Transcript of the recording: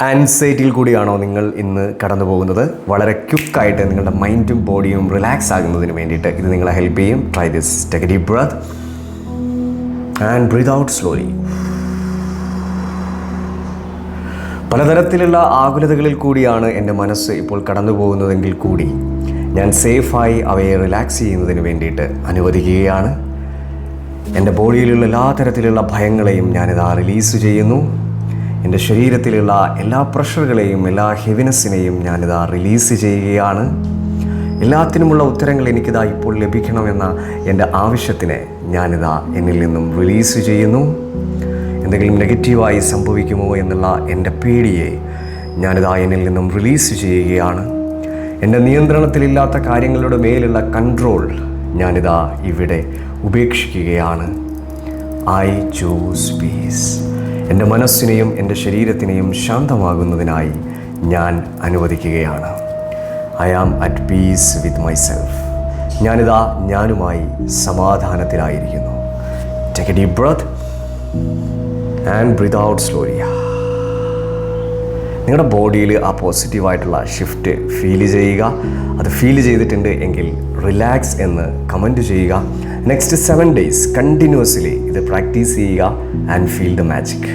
ആൻസൈറ്റിയിൽ കൂടിയാണോ നിങ്ങൾ ഇന്ന് കടന്നു പോകുന്നത്? വളരെ ക്വിക്കായിട്ട് നിങ്ങളുടെ മൈൻഡും ബോഡിയും റിലാക്സ് ആകുന്നതിന് വേണ്ടിയിട്ട് ഇത് നിങ്ങളെ ഹെൽപ്പ് ചെയ്യും. Try this. Take a deep breath and breathe out slowly. പലതരത്തിലുള്ള ആകുലതകളിൽ കൂടിയാണ് എൻ്റെ മനസ്സ് ഇപ്പോൾ കടന്നു പോകുന്നതെങ്കിൽ കൂടി ഞാൻ സേഫായി അവയെ റിലാക്സ് ചെയ്യുന്നതിന് വേണ്ടിയിട്ട് അനുവദിക്കുകയാണ്. എൻ്റെ ബോഡിയിലുള്ള എല്ലാ തരത്തിലുള്ള ഭയങ്ങളെയും ഞാനിതാ റിലീസ് ചെയ്യുന്നു. എൻ്റെ ശരീരത്തിലുള്ള എല്ലാ പ്രഷറുകളെയും എല്ലാ ഹെവിനെസ്സിനെയും ഞാനിതാ റിലീസ് ചെയ്യുകയാണ്. എല്ലാത്തിനുമുള്ള ഉത്തരങ്ങൾ എനിക്കിതാ ഇപ്പോൾ ലഭിക്കണമെന്ന എൻ്റെ ആവശ്യത്തിനെ ഞാനിതാ എന്നിൽ നിന്നും റിലീസ് ചെയ്യുന്നു. എന്തെങ്കിലും നെഗറ്റീവായി സംഭവിക്കുമോ എന്നുള്ള എൻ്റെ പേടിയെ ഞാനിതാ എന്നിൽ നിന്നും റിലീസ് ചെയ്യുകയാണ്. എൻ്റെ നിയന്ത്രണത്തിലില്ലാത്ത കാര്യങ്ങളുടെ മേലുള്ള കൺട്രോൾ ഞാനിതാ ഇവിടെ ഉപേക്ഷിക്കുകയാണ്. I choose piece. എൻ്റെ മനസ്സിനെയും എൻ്റെ ശരീരത്തിനെയും ശാന്തമാകുന്നതിനായി ഞാൻ അനുവദിക്കുകയാണ്. I am at peace with myself. ഞാനിതാ ഞാനുമായി സമാധാനത്തിലായിരിക്കുന്നു. Take a deep breath and breathe out slowly. നിങ്ങളുടെ ബോഡിയിൽ ആ പോസിറ്റീവായിട്ടുള്ള ഷിഫ്റ്റ് ഫീൽ ചെയ്യുക. അത് ഫീൽ ചെയ്തിട്ടുണ്ട് എങ്കിൽ റിലാക്സ് എന്ന് കമൻറ്റ് ചെയ്യുക. നെക്സ്റ്റ് 7 days കണ്ടിന്യൂസ്ലി ഇത് പ്രാക്ടീസ് ചെയ്യുക ആൻഡ് ഫീൽ ദ മാജിക്.